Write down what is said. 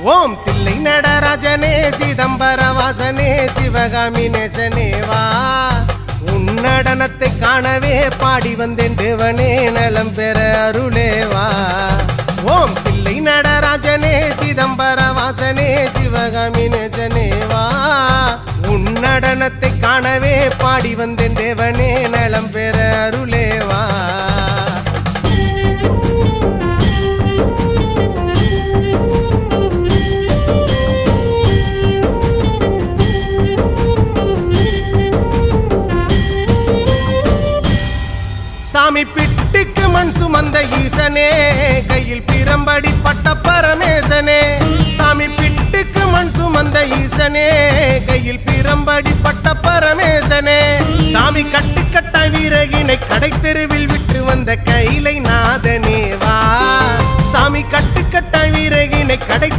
ஓம் தில்லை நடராஜனே சிதம்பர வாசனே சிவகாமி நேசனே வா உன் நடனத்தை காணவே பாடி வந்தேன் தேவனே நலம் பெற அருளே வா ஓம் தில்லை நடராஜனே சிதம்பர வாசனே சிவகாமி நேசனே வா உன் நடனத்தை காணவே பாடி வந்தேன் தேவனே நலம் பெற அருளே வா சாமி பிட்டுக்கு மண் சுமந்த ஈசனே கையில் பிரம்படி பட்ட பரமேசனே சாமி பிட்டுக்கு மண் சுமந்த ஈசனே கையில் பிரம்படி பட்ட பரமேசனே சாமி கட்டுக்கட்ட வீரகினை கடை தெருவில் விட்டு வந்த கைலை நாதனே வா சாமி கட்டுக்கட்ட வீரகினை கடை